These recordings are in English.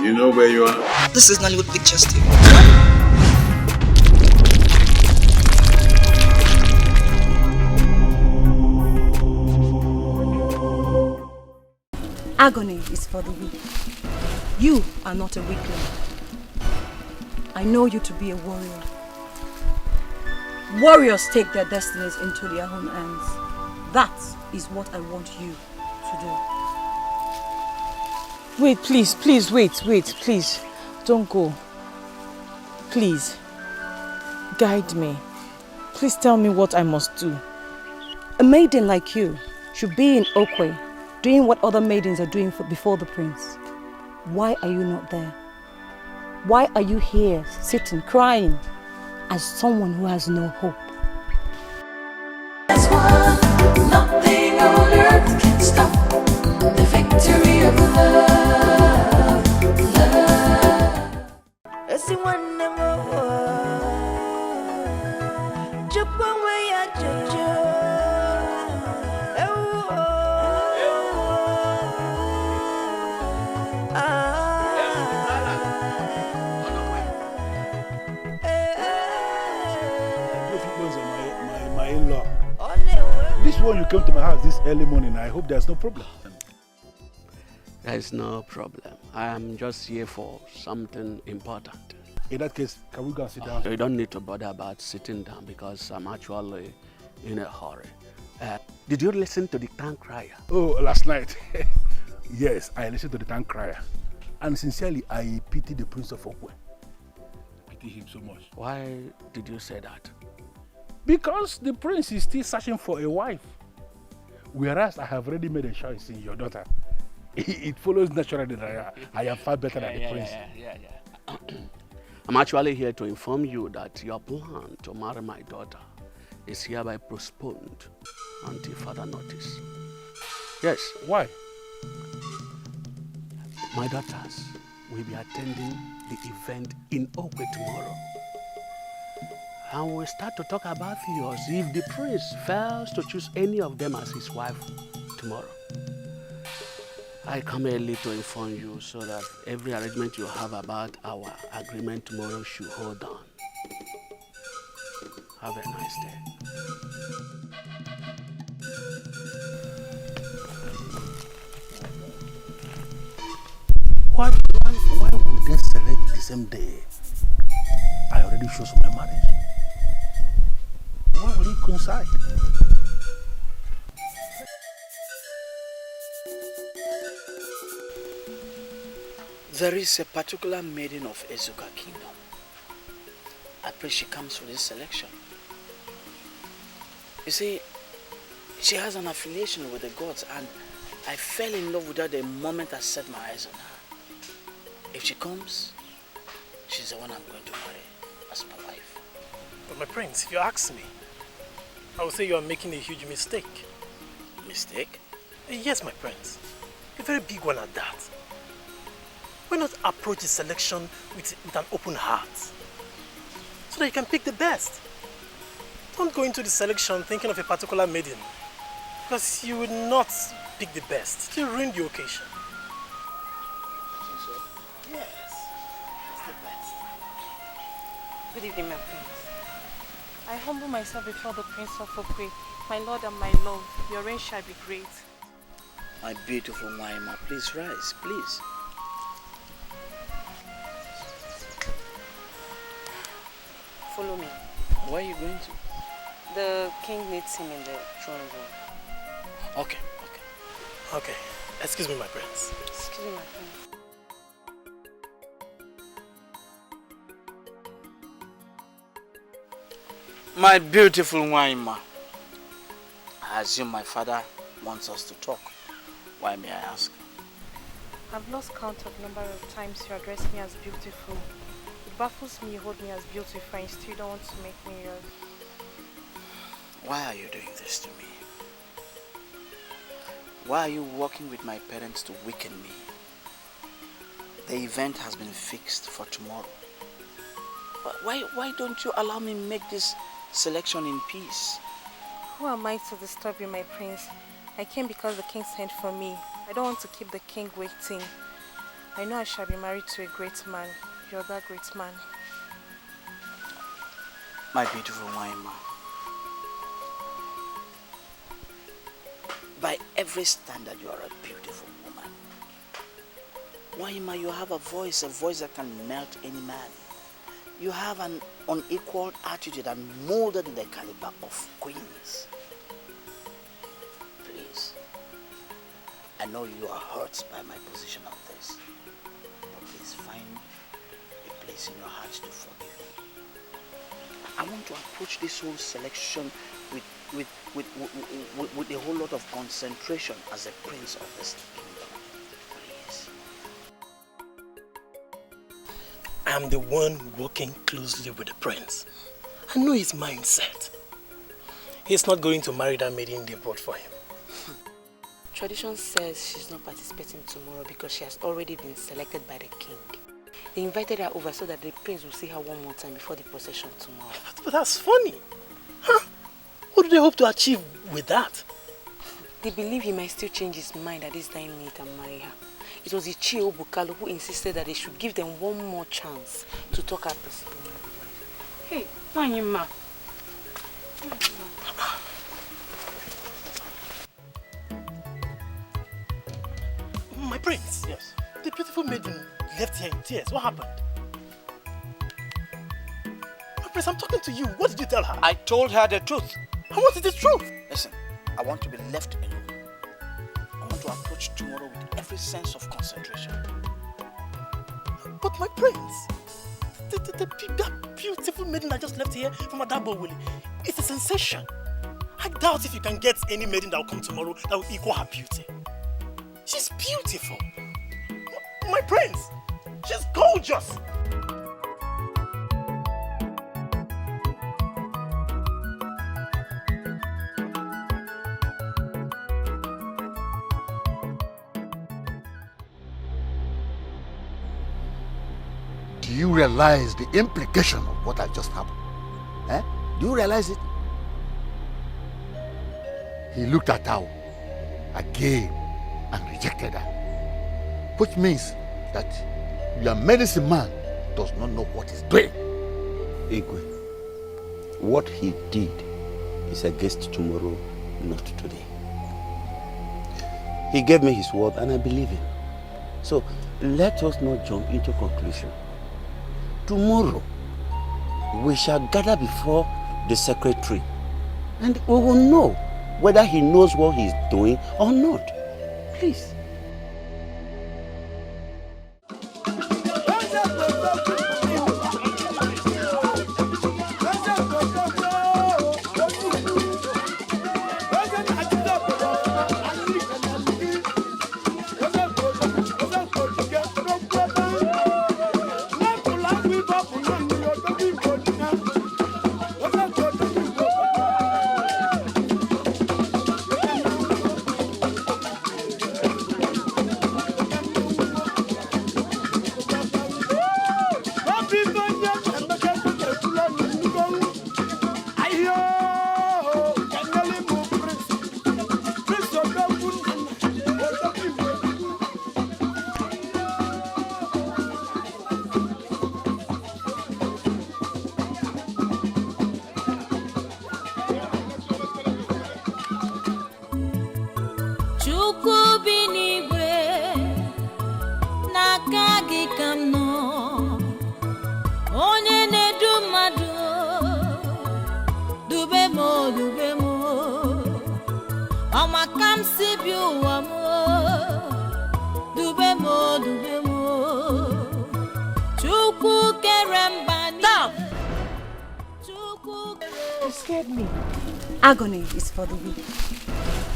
You know where you are? This is Nollywoodpicturestv. Agony is for the weak. You are not a weakling. I know you to be a warrior. Warriors take their destinies into their own hands. That is what I want you to do. Wait, please, wait, please. Don't go. Please. Guide me. Please tell me what I must do. A maiden like you should be in Okwe, doing what other maidens are doing before the prince. Why are you not there? Why are you here, sitting, crying, as someone who has no hope? As one, nothing on earth can stop the victory of love, love. This one you came to my house this early morning. I hope there's no problem. There's no problem. I am just here for something important. In that case, can we go and sit down? You don't need to bother about sitting down because I'm actually in a hurry. Did you listen to the town crier? Oh, last night. Yes, I listened to the town crier. And sincerely, I pity the Prince of Okwe. Pity him so much. Why did you say that? Because the prince is still searching for a wife. Whereas I have already made a choice in your daughter. It follows naturally that I am far better than the prince. Yeah. I'm actually here to inform you that your plan to marry my daughter is hereby postponed until further notice. Yes. Why? My daughters will be attending the event in Okwe tomorrow. And we'll start to talk about yours if the prince fails to choose any of them as his wife tomorrow. I come early to inform you so that every arrangement you have about our agreement tomorrow should hold on. Have a nice day. Why would they select the same day? I already chose my marriage. Why will it coincide? There is a particular maiden of Ezuka kingdom. I pray she comes for this selection. You see, she has an affiliation with the gods and I fell in love with her the moment I set my eyes on her. If she comes, she's the one I'm going to marry as my wife. But my prince, if you ask me, I would say you are making a huge mistake. Mistake? Yes, my prince. A very big one at that. Why not approach the selection with an open heart? So that you can pick the best. Don't go into the selection thinking of a particular maiden. Because you will not pick the best. You'll ruin the occasion. Yes, it's the best. Good evening, my prince. I humble myself before the Prince of Okwe, my lord and my love. Your reign shall be great. My beautiful Nwaima, please rise, please. Follow me. Where are you going to? The king needs him in the throne room. Okay. Okay. Excuse me, my prince. Excuse me, my prince. My beautiful Nwaima, I assume my father wants us to talk. Why may I ask? I've lost count of the number of times you address me as beautiful. It baffles me you hold me as beautiful and you still don't want to make me yours. Why are you doing this to me? Why are you working with my parents to weaken me? The event has been fixed for tomorrow. Why don't you allow me make this selection in peace? Who am I to disturb you, my prince? I came because the king sent for me. I don't want to keep the king waiting. I know I shall be married to a great man. You're that great man. My beautiful Nwaima, by every standard, you are a beautiful woman. Nwaima, you have a voice that can melt any man. You have an unequaled attitude and molded in the caliber of queens. Please, I know you are hurt by my position on this, but please find a place in your heart to forgive me. I want to approach this whole selection with a whole lot of concentration as a prince of this kingdom. Please. I'm the one working closely with the prince. I know his mindset. He's not going to marry that maiden they brought for him. Tradition says she's not participating tomorrow because she has already been selected by the king. They invited her over so that the prince will see her one more time before the procession tomorrow. But that's funny. Huh? What do they hope to achieve with that? They believe he might still change his mind at this time minute and marry her. It was Ichie Obukalo who insisted that they should give them one more chance to talk her possible marriage. Hey, Nwaima. My prince. Yes. The beautiful maiden left here in tears. What happened? My prince, I'm talking to you. What did you tell her? I told her the truth. And what is the truth? Listen, I want to be left alone. I want to approach tomorrow with every sense of concentration. But my prince, that beautiful maiden I just left here from Adabo Willie, it's a sensation. I doubt if you can get any maiden that will come tomorrow that will equal her beauty. She's beautiful. My prince, she's gorgeous. Do you realize the implication of what had just happened? Eh? Do you realize it? He looked at her again and rejected her. Which means that your medicine man does not know what he's doing. Igwe, what he did is against tomorrow, not today. He gave me his word and I believe him. So let us not jump into conclusion. Tomorrow, we shall gather before the sacred tree and we will know whether he knows what he's doing or not. Please. You scared me. Agony is for the weak.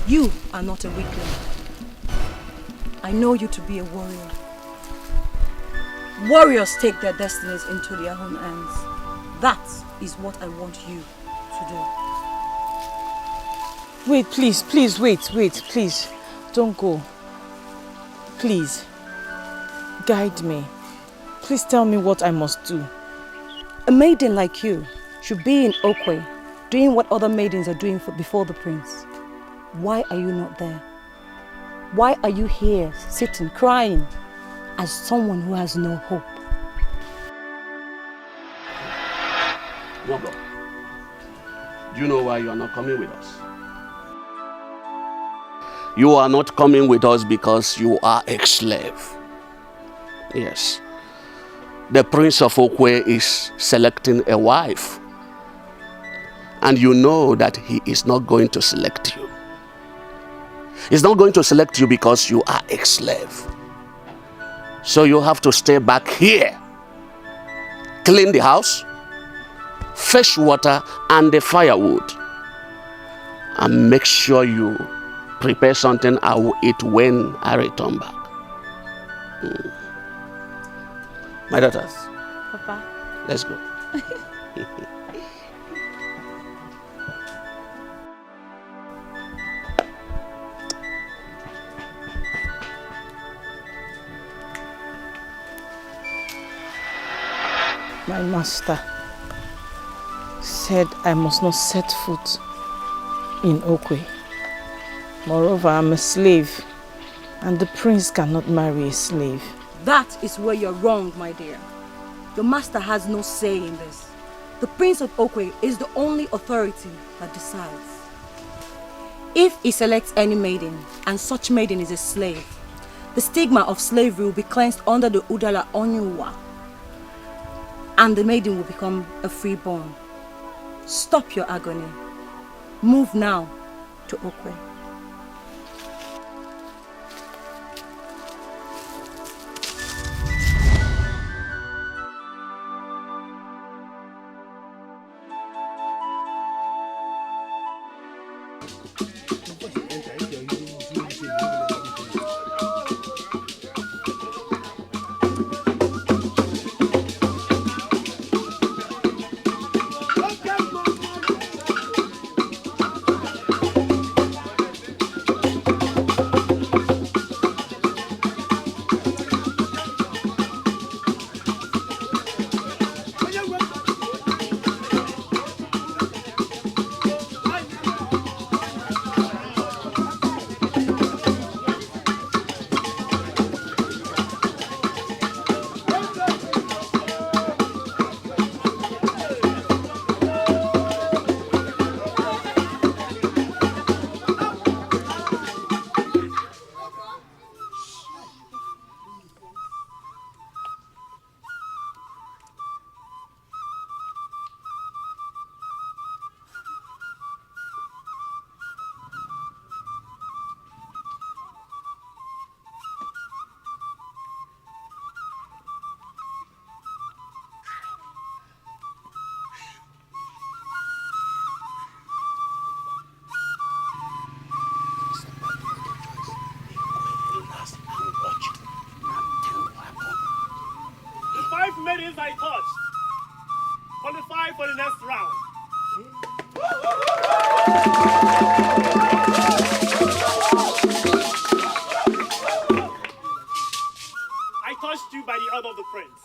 You are not a weakling. I know you to be a warrior. Warriors take their destinies into their own hands. That is what I want you to do. Wait, please, wait, please. Don't go. Please. Guide me. Please tell me what I must do. A maiden like you should be in Okwe, doing what other maidens are doing before the prince. Why are you not there? Why are you here, sitting, crying? as someone who has no hope. Nwaogo, do you know why you are not coming with us? You are not coming with us because you are a slave. Yes. The Prince of Okwe is selecting a wife. And you know that he is not going to select you. He's not going to select you because you are a slave. So you have to stay back here. Clean the house, fetch water and the firewood. And make sure you prepare something I will eat when I return back. My daughters. Papa. Let's go. My master said I must not set foot in Okwe. Moreover, I'm a slave, and the prince cannot marry a slave. That is where you're wrong, my dear. Your master has no say in this. The Prince of Okwe is the only authority that decides. If he selects any maiden, and such maiden is a slave, the stigma of slavery will be cleansed under the Udala Onyuwa, and the maiden will become a freeborn. Stop your agony. Move now to Okwe. I touched qualify for the next round. I touched you by the order of the prince.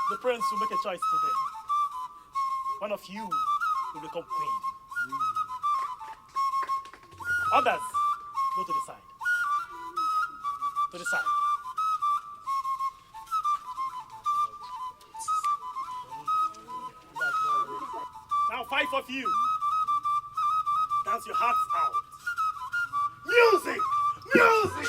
The prince will make a choice today. One of you will become queen. Others, go to the side. To the side. Now 5 of you, dance your hearts out. Music! Music!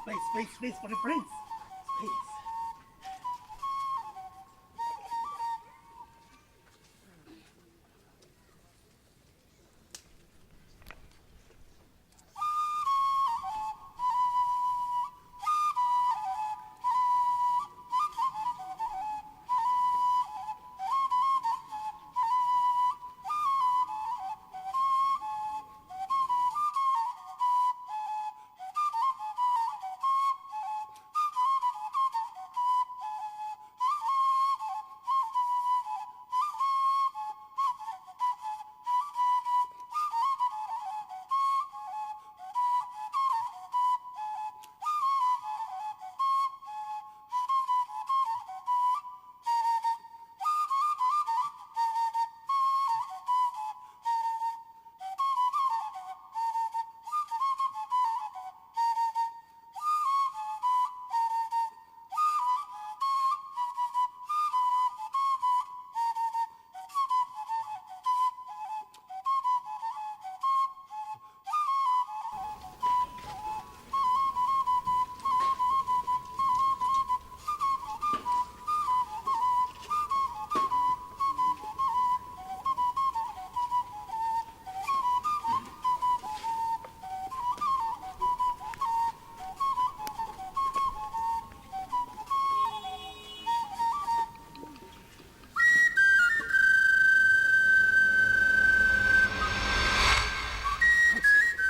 Space for the prince. Space.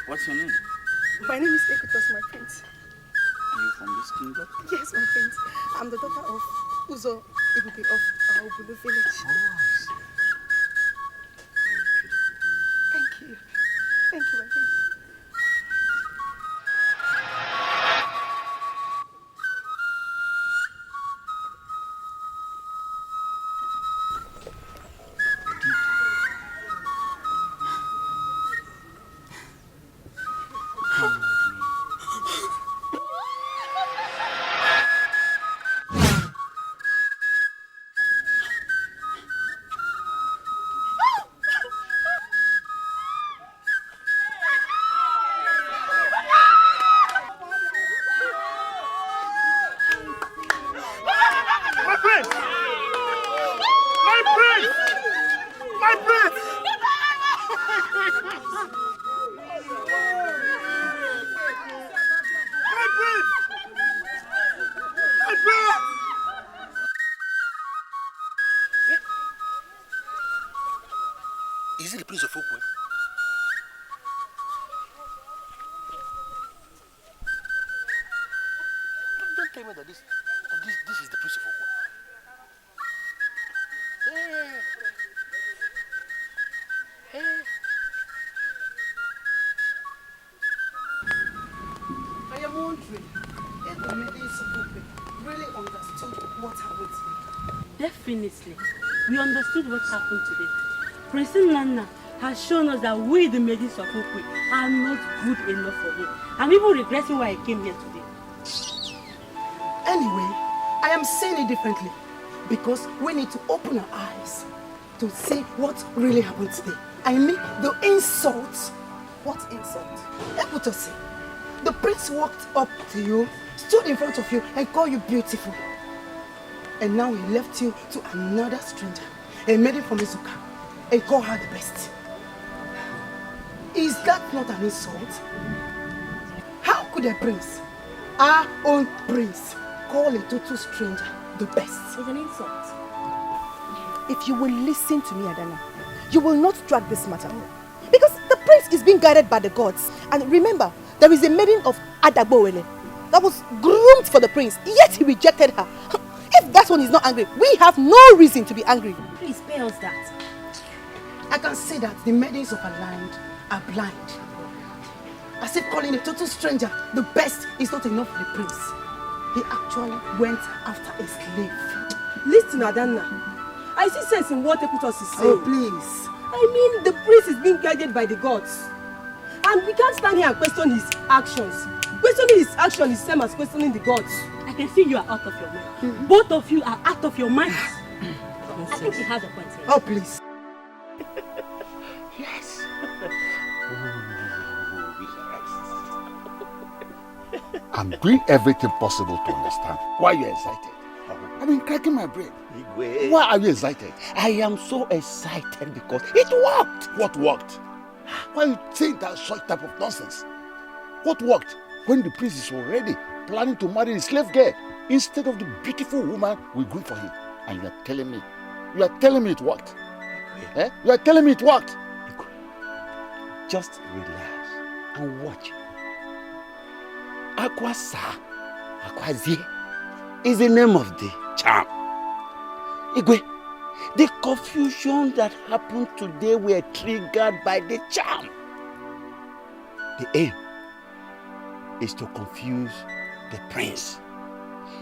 What's your name? My name is Akpotha, my prince. Are you from this kingdom? Yes, my prince. I'm the daughter of Uzo Ibuke of our Ugbo village. Oh, I see. Thank you. Thank you, my prince. Is it the Prince of Okwe? Don't tell me that this is the Prince of Okwe. Hey. I am wondering if the maidens of Okwe really understood what happened today. Definitely. We understood what happened today. Prince Nana has shown us that we, the maidens of Okwe, are not good enough for him. I'm even regretting why I came here today. Anyway, I am saying it differently because we need to open our eyes to see what really happened today. I mean the insult. What insult? Akpotha, the prince walked up to you, stood in front of you and called you beautiful. And now he left you to another stranger, a maiden from Izuka, and called her the best. Is that not an insult? How could a prince, our own prince, call a total stranger the best? It's an insult. If you will listen to me, Adana, you will not drag this matter. Because the prince is being guided by the gods. And remember, there is a maiden of Adagbowele that was groomed for the prince, yet he rejected her. If that one is not angry, we have no reason to be angry. Please pay us that. I can say that the maidens of our land are blind. As if calling a total stranger the best is not enough for the prince. He actually went after a slave. Listen, Adana. I see sense in what Akpotha is saying. Oh, please. I mean, the prince is being guided by the gods. And we can't stand here and question his actions. Questioning his actions is the same as questioning the gods. I can see you are out of your mind. Both of you are out of your minds. I think he has a point here. Oh, please. I I'm doing everything possible to understand why you're excited. I've been cracking my brain. Why are you excited? I am so excited because it worked. What worked? Why are you saying that such type of nonsense? What worked? When the prince is already planning to marry the slave girl instead of the beautiful woman we grew for him. And you are telling me it worked. Eh? You are telling me it worked. Just relax and watch. Akwazie is the name of the charm. Igwe, the confusion that happened today were triggered by the charm. The aim is to confuse the prince.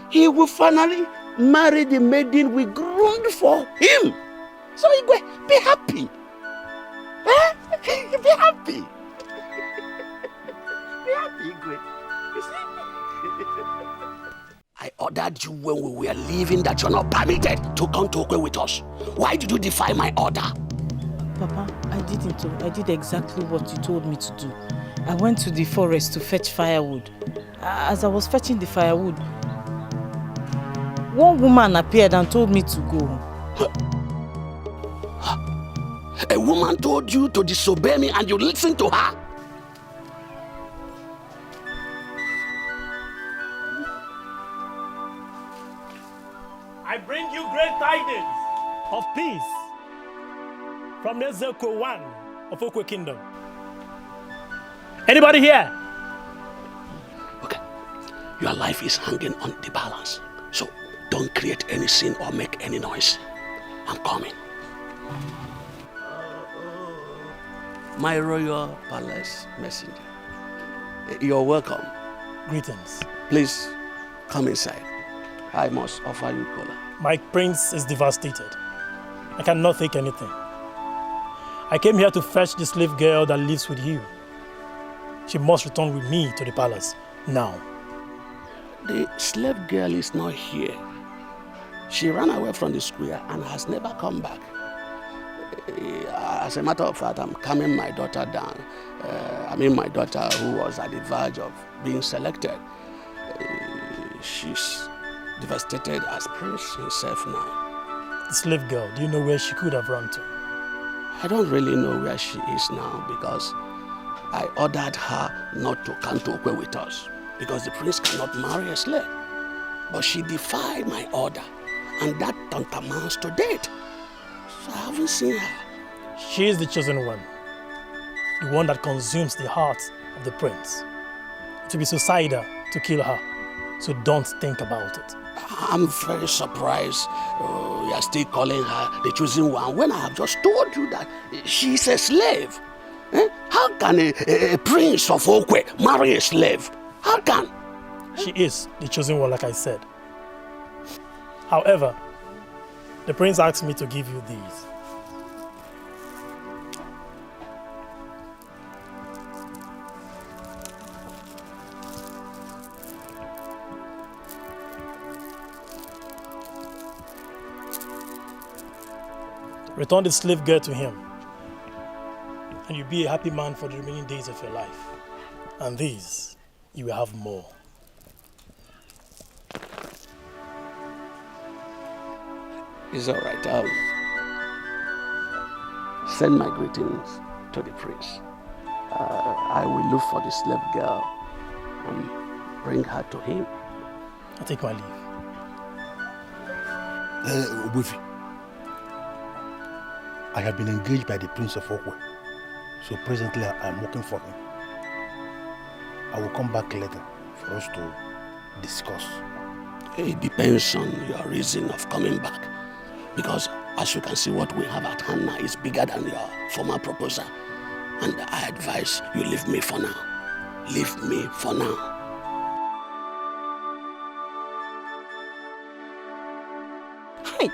He will finally marry the maiden we groomed for him. So Igwe, be happy. Eh? Be happy. Be happy, Igwe. You see? I ordered you when we were leaving that you're not permitted to come to Okwe with us. Why did you defy my order? Papa, I didn't. I did exactly what you told me to do. I went to the forest to fetch firewood. As I was fetching the firewood, one woman appeared and told me to go. A woman told you to disobey me and you listened to her? I bring you great tidings of peace from Nezeko 1 of Okwe Kingdom. Anybody here? Okay. Your life is hanging on the balance. So don't create any scene or make any noise. I'm coming. My royal palace messenger, you're welcome. Greetings. Please come inside. I must offer you cola. My prince is devastated. I cannot take anything. I came here to fetch the slave girl that lives with you. She must return with me to the palace now. The slave girl is not here. She ran away from the square and has never come back. As a matter of fact, I'm calming my daughter down. My daughter who was at the verge of being selected. She's devastated as Prince himself now. The slave girl, do you know where she could have run to? I don't really know where she is now because I ordered her not to come to Okwe with us because the prince cannot marry a slave. But she defied my order and that tantamounts to death. So I haven't seen her. She is the chosen one. The one that consumes the heart of the prince. It will be suicidal to kill her. So don't think about it. I'm very surprised you are still calling her the chosen one when I have just told you that she's a slave. How can a prince of Okwe marry a slave? How can? She is the chosen one, like I said. However, the prince asked me to give you these. Return the slave girl to him, and you'll be a happy man for the remaining days of your life. And these, you will have more. It's all right. I'll send my greetings to the prince. I will look for the slave girl and bring her to him. I take my leave. Obufi, I have been engaged by the Prince of Okwe, so presently I'm working for him. I will come back later for us to discuss. It depends on your reason of coming back. Because as you can see, what we have at hand now is bigger than your former proposal. And I advise you leave me for now. Leave me for now. Hi,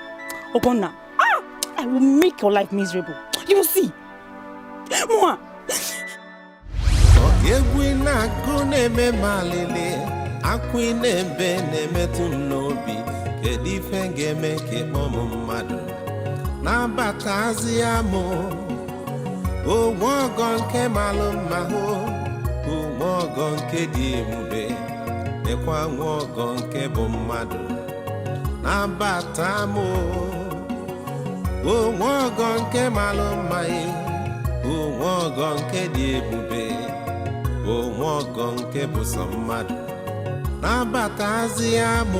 Ogonna. I will make your life miserable. You will see. Moi. nekwa Nwaogo nke bụ mmadụ nabata m o Nwaogo nke malụ mma o Nwaogo nke dị ebube o Nwaogo nke bụ sọ mmadụ nabatazi ya m.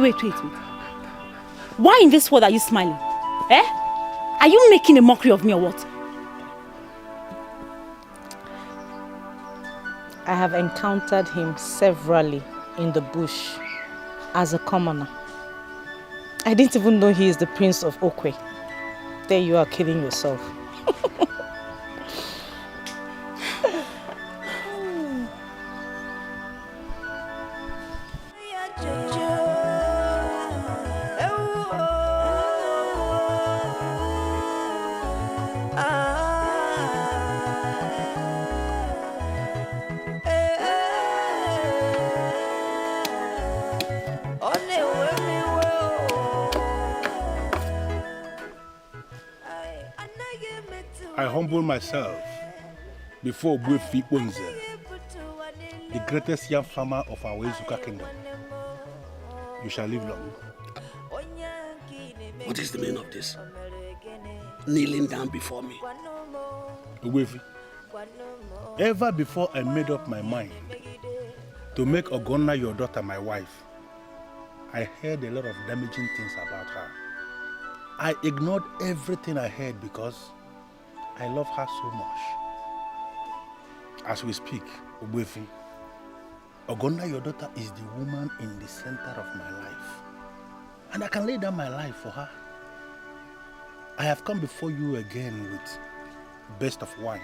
Wait. Why in this world are you smiling? Eh? Are you making a mockery of me or what? I have encountered him severally in the bush as a commoner. I didn't even know he is the prince of Okwe. There you are killing yourself. I humble myself before Ugbo the greatest young farmer of our Ezuka kingdom. You shall live long. What is the meaning of this? Kneeling down before me. Ugbo, ever before I made up my mind to make Ogonna your daughter my wife, I heard a lot of damaging things about her. I ignored everything I heard because I love her so much. As we speak, Ugbo, Ogonna your daughter is the woman in the center of my life. And I can lay down my life for her. I have come before you again with best of wine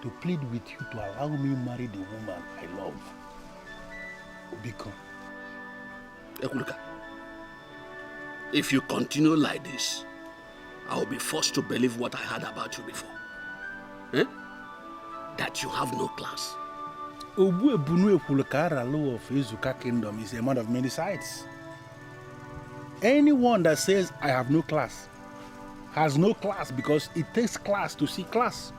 to plead with you to allow me marry the woman I love. Biko. Ekuluka, if you continue like this, I will be forced to believe what I heard about you before. Eh? That you have no class. Ugbo Ebunu Ekuluka Aralo of Ezuka Kingdom is a man of many sides. Anyone that says I have no class has no class because it takes class to see class.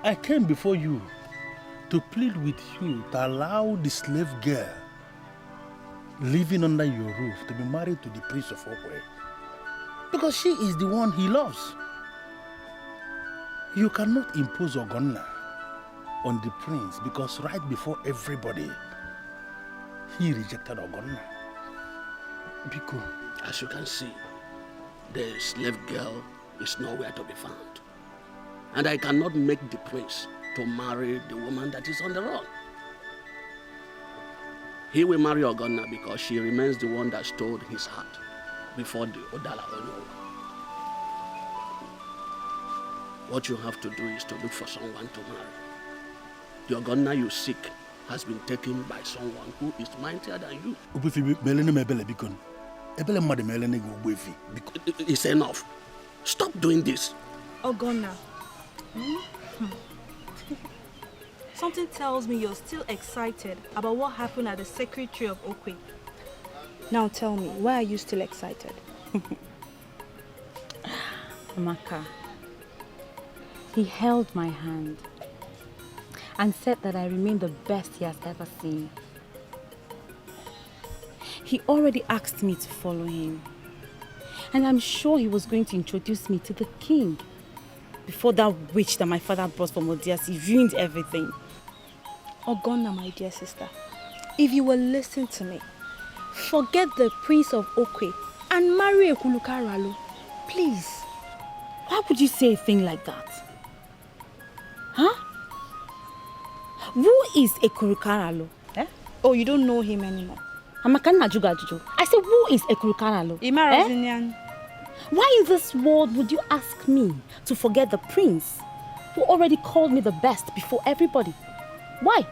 I came before you to plead with you to allow the slave girl living under your roof to be married to the prince of Okwe. Because she is the one he loves. You cannot impose Ogonna on the prince because right before everybody, he rejected Ogonna. Biko. As you can see, the slave girl is nowhere to be found. And I cannot make the prince to marry the woman that is on the run. He will marry Ogonna because she remains the one that stole his heart before the Odala Ono. What you have to do is to look for someone to marry. The Ogonna you seek has been taken by someone who is mightier than you. It's enough. Stop doing this. Ogonna. Something tells me you're still excited about what happened at the sacred tree of Okwe. Now tell me, why are you still excited? Amaka, he held my hand and said that I remain the best he has ever seen. He already asked me to follow him. And I'm sure he was going to introduce me to the king before that witch that my father brought from Odiasi ruined everything. Ogonna, my dear sister, if you will listen to me, forget the prince of Okwe and marry Ekuluka Ralo. Please. Why would you say a thing like that? Huh? Who is Ekuluka Ralo? Eh? Oh, you don't know him anymore. I said, who is Ekuluka Ralo? Eh? Why in this world would you ask me to forget the prince who already called me the best before everybody? Why?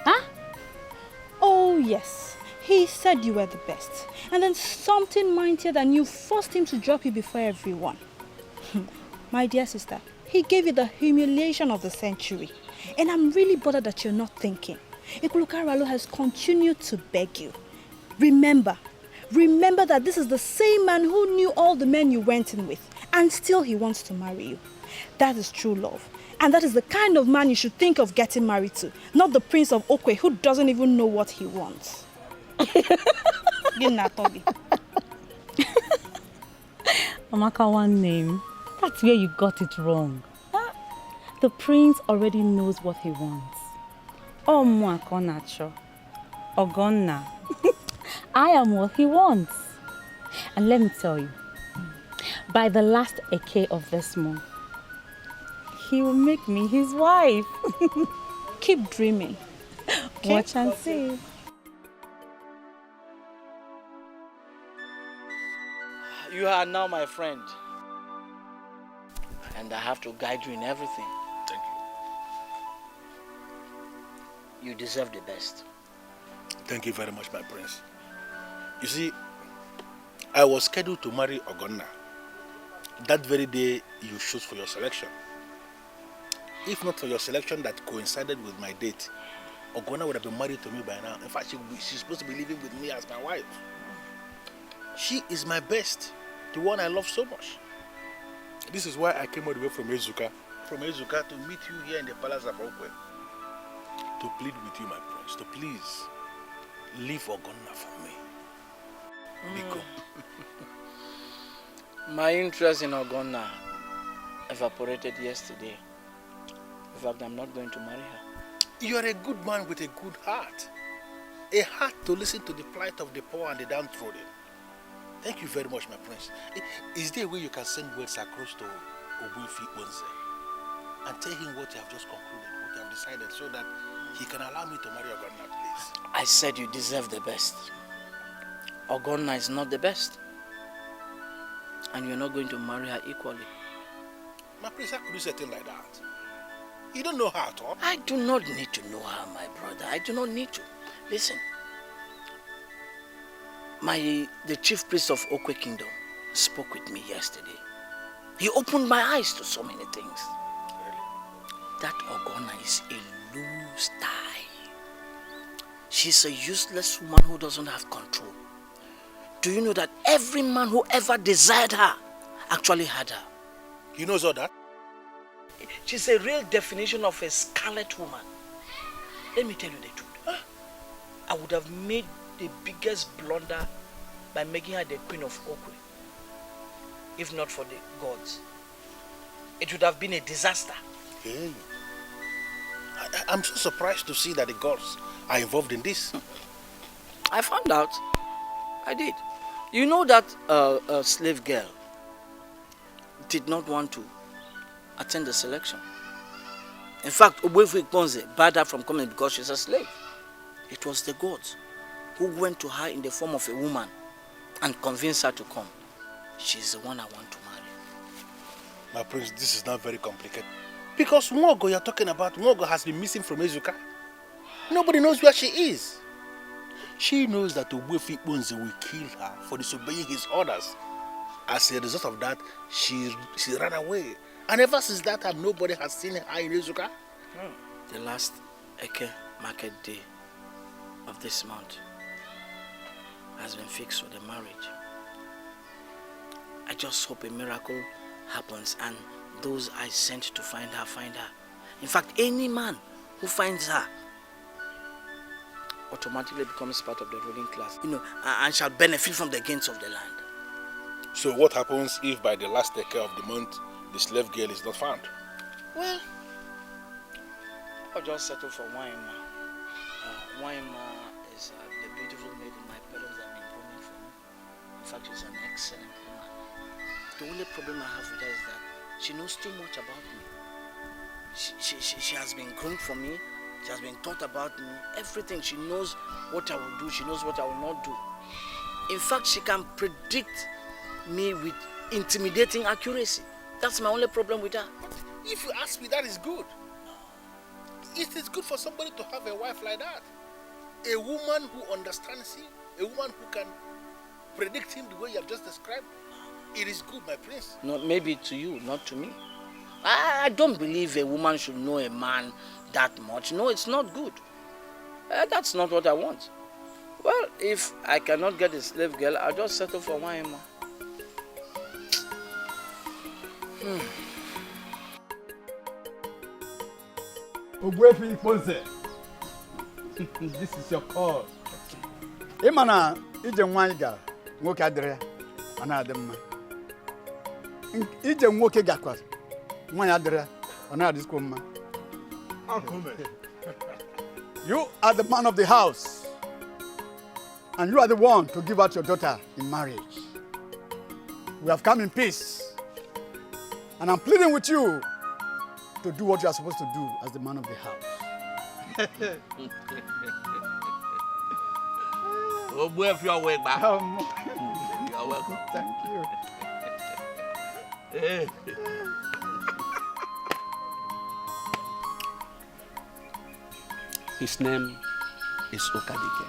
Huh? Oh, yes. He said you were the best. And then something mightier than you forced him to drop you before everyone. My dear sister, he gave you the humiliation of the century. And I'm really bothered that you're not thinking. Ekuluka Ralo has continued to beg you. Remember Remember that this is the same man who knew all the men you went in with, and still he wants to marry you. That is true love. And that is the kind of man you should think of getting married to, not the Prince of Okwe who doesn't even know what he wants. Amaka, one name. That's where you got it wrong. The prince already knows what he wants. Oh, Mwakonacho. Ogonna. I am what he wants. And let me tell you, by the last Eke of this month, he will make me his wife. Keep dreaming. Okay? Watch and see. You are now my friend. And I have to guide you in everything. Thank you. You deserve the best. Thank you very much, my prince. You see, I was scheduled to marry Ogonna that very day you chose for your selection. If not for your selection that coincided with my date, Ogonna would have been married to me by now. In fact, she's supposed to be living with me as my wife. She is my best, the one I love so much. This is why I came all the way from Ezuka to meet you here in the palace of Okwe. To plead with you, my prince, to please leave Ogonna for me. Biko. My interest in Ogonna evaporated yesterday. In fact, I'm not going to marry her. You are a good man with a good heart. A heart to listen to the plight of the poor and the downtrodden. Thank you very much, my prince. Is there a way you can send words across to Obuefi Onze and tell him what you have just concluded, what you have decided, so that he can allow me to marry Ogonna, please? I said you deserve the best. Ogonna is not the best. And you're not going to marry her equally. My prince, how could you say a thing like that? You don't know her at all. I do not need to know her, my brother. I do not need to. Listen. The chief priest of Okwe Kingdom spoke with me yesterday. He opened my eyes to so many things. Really? That Ogonna is a loose tie. She's a useless woman who doesn't have control. Do you know that every man who ever desired her actually had her? He knows all that? She's a real definition of a scarlet woman. Let me tell you the truth. I would have made the biggest blunder by making her the queen of Okwe. If not for the gods. It would have been a disaster. Hey. I'm so surprised to see that the gods are involved in this. I found out. I did. You know that a slave girl did not want to attend the selection. In fact, Obuefi Ponze barred her from coming because she's a slave. It was the gods who went to her in the form of a woman and convinced her to come. She's the one I want to marry. My prince, this is not very complicated. Because Nwaogo you're talking about, Nwaogo has been missing from Ezuka. Nobody knows where she is. She knows that Obuefi Ponze will kill her for disobeying his orders. As a result of that, she ran away. And ever since that time, nobody has seen her in Ezuka. The last Eke market day of this month has been fixed for the marriage. I just hope a miracle happens and those I sent to find her, find her. In fact, any man who finds her automatically becomes part of the ruling class, and shall benefit from the gains of the land. So what happens if by the last Eke of the month, the slave girl is not found? Well, I'll just settle for Waima. Waima is the beautiful maid my parents have been grooming for me. In fact, she's an excellent woman. The only problem I have with her is that she knows too much about me. She has been groomed for me. She has been taught about me. Everything. She knows what I will do. She knows what I will not do. In fact, she can predict me with intimidating accuracy. That's my only problem with her. If you ask me, that is good. It is good for somebody to have a wife like that. A woman who understands him, a woman who can predict him the way you have just described. It is good, my prince. No, maybe to you, not to me. I don't believe a woman should know a man that much. No, it's not good. That's not what I want. Well, if I cannot get a slave girl, I'll just settle for one. Ogwefi Ponce, this is your call. Imana, ije nwanyi gara, nwoke adịrị ya, ọ na-adị mma. Ije nwoke gakwa, nwanyi adịrị ya, ọ na-adịkwa mma. You are the man of the house, and you are the one to give out your daughter in marriage. We have come in peace, and I'm pleading with you to do what you are supposed to do as the man of the house. Oh, boy, if you're awake, man. You're welcome. Thank you. His name is Okadike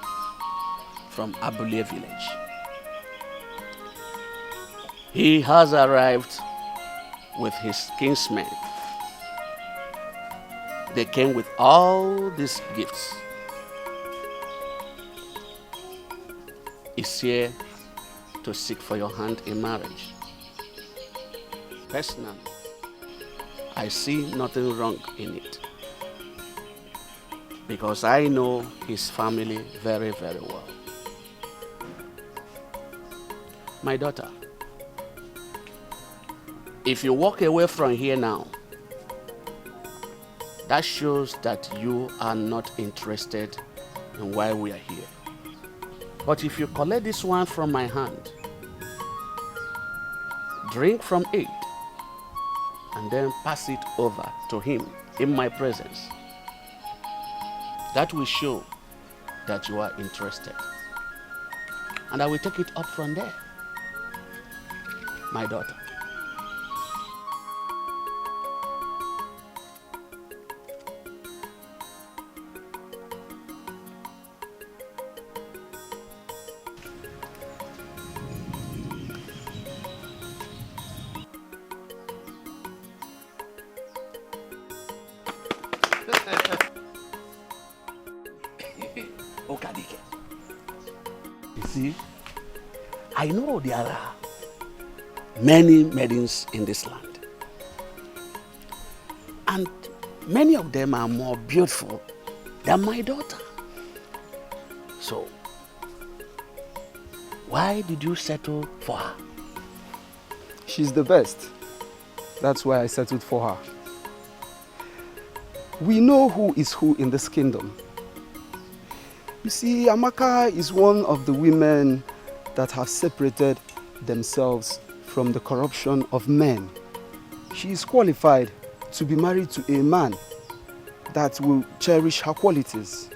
from Abule village. He has arrived with his kinsmen. They came with all these gifts. He's here to seek for your hand in marriage. Personally, I see nothing wrong in it, because I know his family very, very well. My daughter, if you walk away from here now, that shows that you are not interested in why we are here. But if you collect this one from my hand, drink from it, and then pass it over to him in my presence, that will show that you are interested. And I will take it up from there. My daughter. Okadike. You see, I know there are many maidens in this land, and many of them are more beautiful than my daughter. So, why did you settle for her? She's the best. That's why I settled for her. We know who is who in this kingdom. You see, Amaka is one of the women that have separated themselves from the corruption of men. She is qualified to be married to a man that will cherish her qualities.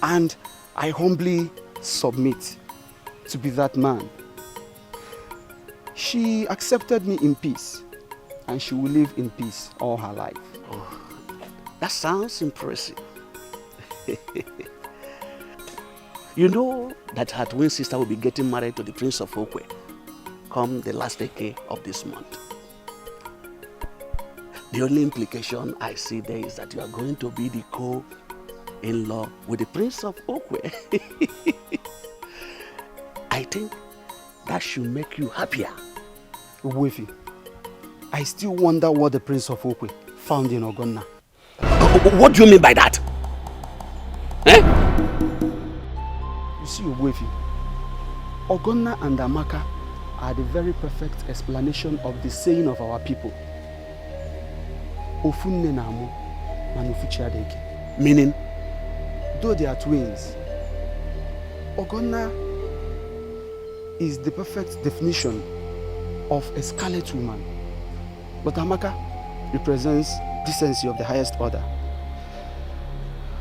And I humbly submit to be that man. She accepted me in peace, and she will live in peace all her life. Oh, that sounds impressive. You know that her twin sister will be getting married to the Prince of Okwe come the last decade of this month. The only implication I see there is that you are going to be the co-in-law with the Prince of Okwe. I think that should make you happier. Uwefi, I still wonder what the Prince of Okwe found in Ogonna. What do you mean by that? Eh? You see, Uwefi, Ogonna and Amaka are the very perfect explanation of the saying of our people. Ofunne namu, manufichi adeke. Meaning? Though they are twins, Ogonna is the perfect definition of a scarlet woman. But Amaka represents decency of the highest order.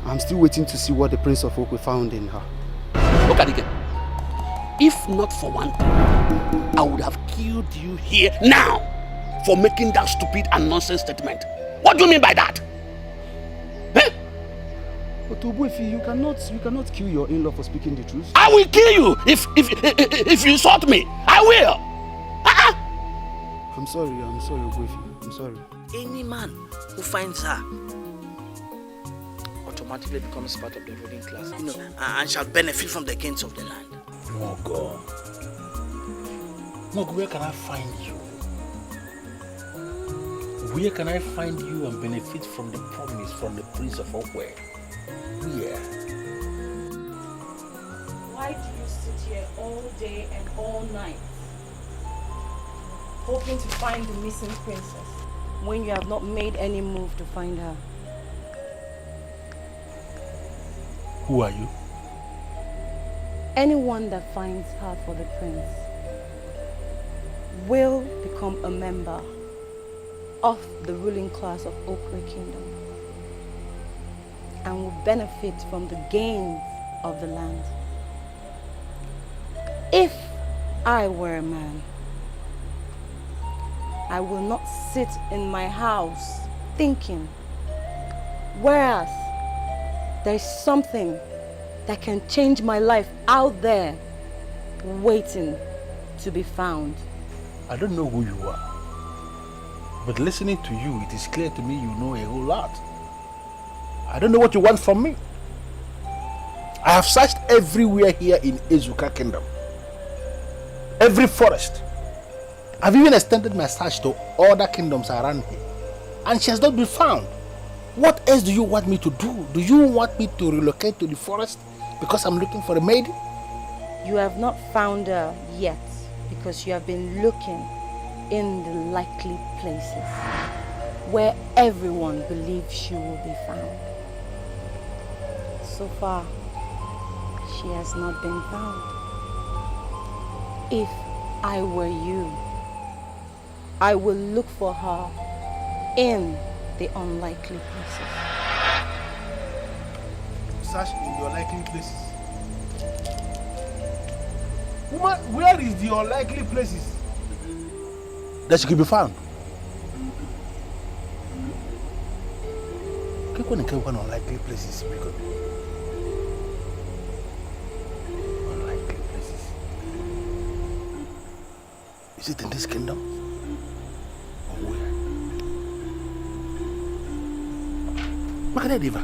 I'm still waiting to see what the Prince of Okwe found in her. Okadike, if not for one thing, I would have killed you here now for making that stupid and nonsense statement. What do you mean by that? Eh? But Uwefi, you cannot kill your in-law for speaking the truth. I will kill you if you insult me. I will. I'm sorry, Uwefi. I'm sorry. Any man who finds her automatically becomes part of the ruling class, and shall benefit from the gains of the land. Nwaogo, where can I find you? Where can I find you and benefit from the promise from the Prince of Ofile? Where? Why do you sit here all day and all night, hoping to find the missing princess, when you have not made any move to find her? Who are you? Anyone that finds her for the prince will become a member of the ruling class of Okwe Kingdom and will benefit from the gains of the land. If I were a man, I will not sit in my house thinking, whereas there is something that can change my life out there waiting to be found. I don't know who you are, but listening to you, it is clear to me you know a whole lot. I don't know what you want from me. I have searched everywhere here in Ezuka Kingdom. Every forest. I've even extended my search to other kingdoms around here, and she has not been found. What else do you want me to do? Do you want me to relocate to the forest because I'm looking for a maid? You have not found her yet because you have been looking in the likely places where everyone believes she will be found. So far, she has not been found. If I were you, I will look for her in the unlikely places. Search in the unlikely places. Woman, where is the unlikely places that she could be found? Unlikely places, because unlikely places. Is it in this kingdom? Or where? Makadeva.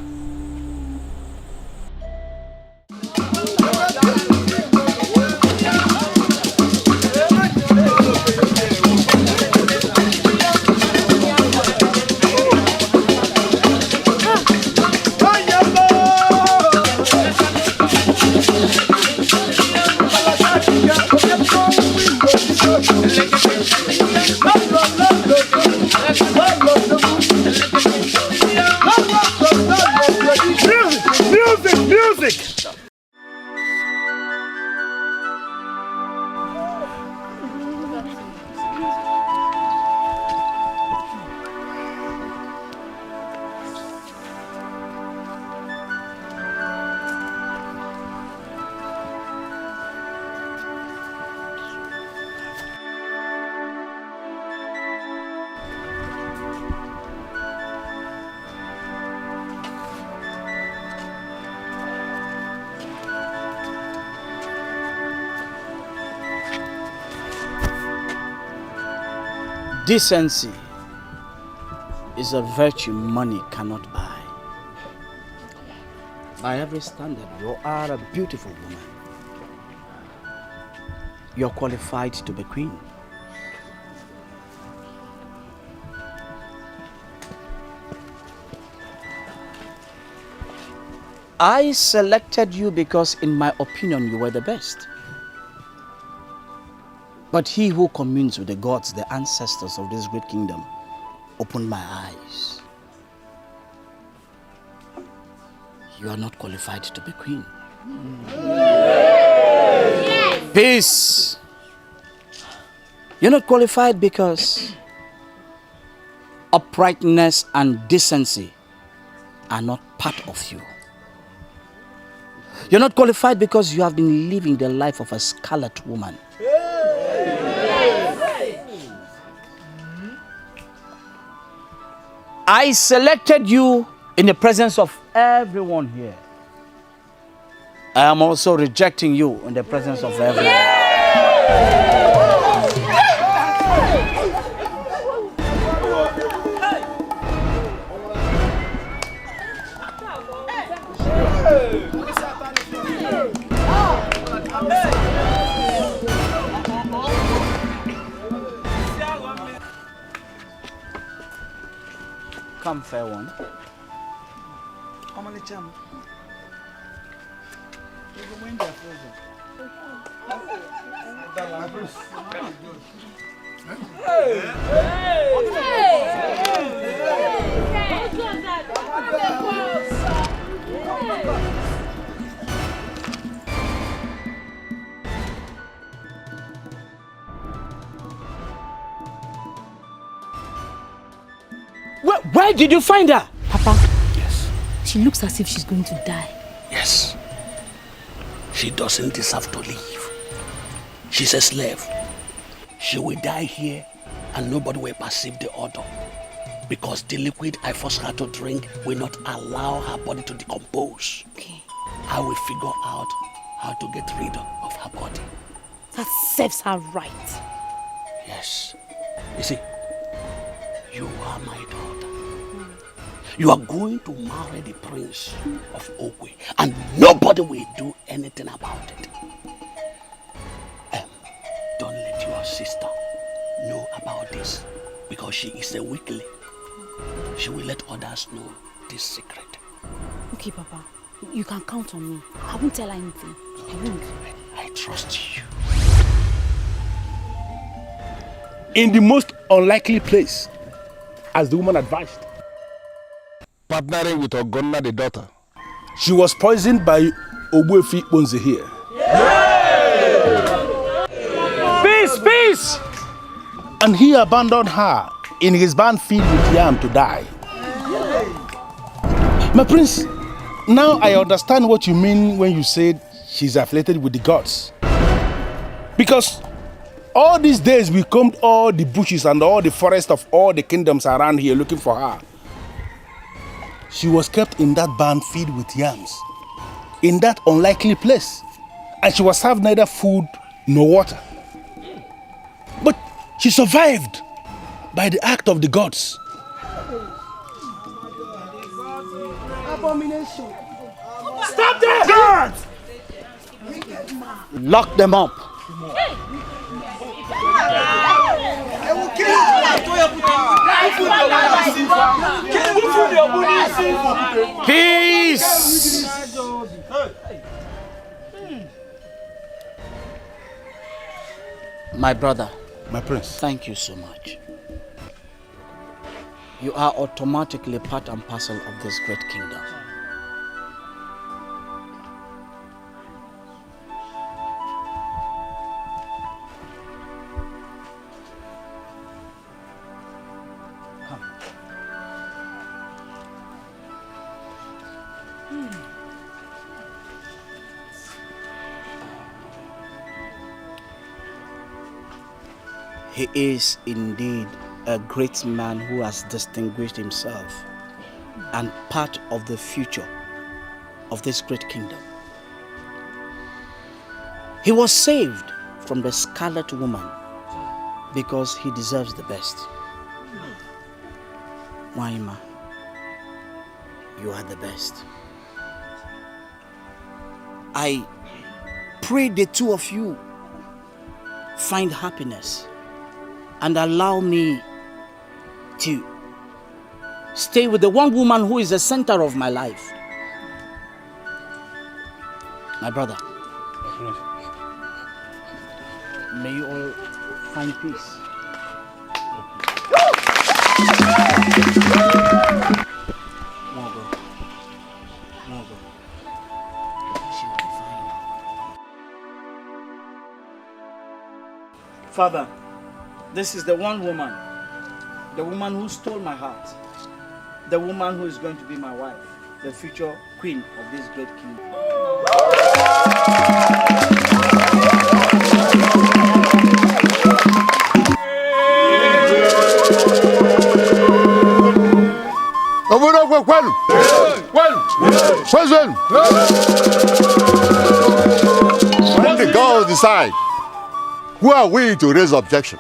Decency is a virtue money cannot buy. By every standard, you are a beautiful woman. You're qualified to be queen. I selected you because, in my opinion, you were the best. But he who communes with the gods, the ancestors of this great kingdom, opened my eyes. You are not qualified to be queen. Yes. Peace. You're not qualified because uprightness and decency are not part of you. You're not qualified because you have been living the life of a scarlet woman. I selected you in the presence of everyone here. I am also rejecting you in the presence of everyone. Come, fair one. Where did you find her? Papa. Yes. She looks as if she's going to die. Yes. She doesn't deserve to live. She's a slave. She will die here and nobody will perceive the odor. Because the liquid I forced her to drink will not allow her body to decompose. Okay. I will figure out how to get rid of her body. That serves her right. Yes. You see, you are my daughter. You are going to marry the prince of Okwe and nobody will do anything about it. Don't let your sister know about this because she is a weakling. She will let others know this secret. Okay, Papa. You can count on me. I won't tell her anything. I won't. I trust you. In the most unlikely place, as the woman advised. Partnering with Ogonna the daughter. She was poisoned by Ogbuefi Bonze here. Peace, peace! And he abandoned her in his barn field with yam to die. My prince, now I understand what you mean when you said she's affiliated with the gods. Because all these days we combed all the bushes and all the forests of all the kingdoms around here looking for her. She was kept in that barn filled with yams, in that unlikely place, and she was served neither food nor water. But she survived by the act of the gods. Abomination. Stop there! Guards! Lock them up. Peace! My brother. My prince. Thank you so much. You are automatically part and parcel of this great kingdom. He is indeed a great man who has distinguished himself and part of the future of this great kingdom. He was saved from the scarlet woman because he deserves the best. Waima, you are the best. I pray the two of you find happiness and allow me to stay with the one woman who is the center of my life. My brother, may you all find peace. Father, this is the one woman, the woman who stole my heart, the woman who is going to be my wife, the future queen of this great kingdom. When the gods decide, who are we to raise objection?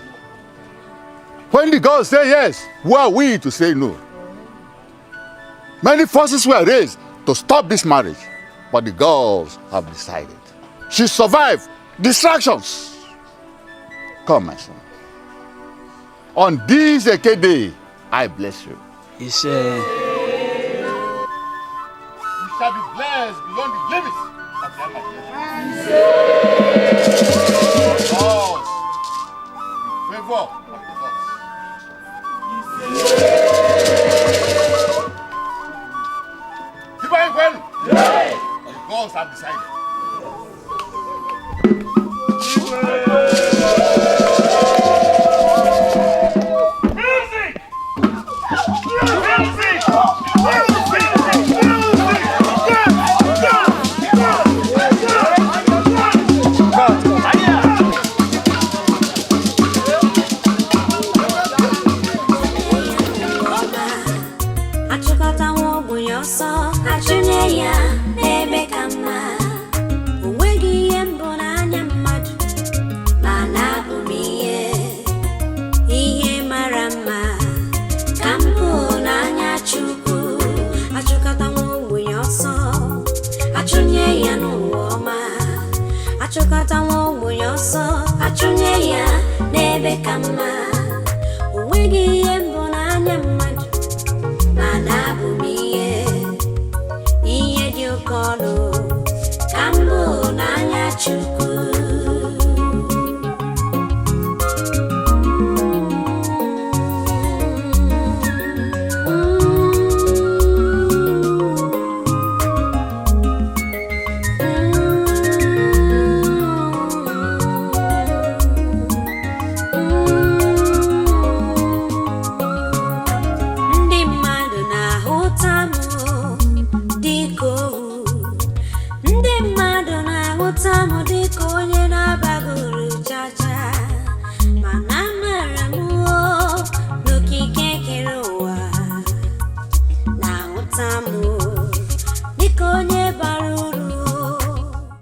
When the gods say yes, who are we to say no? Many forces were raised to stop this marriage, but the gods have decided. She survived distractions. Come, my son. On this day, I bless you. It's You shall be blessed beyond the limits of the imagination. Because in favor of the gods. Divine well. The gods have decided. Achukata wo munyoso achunye ya nebe kama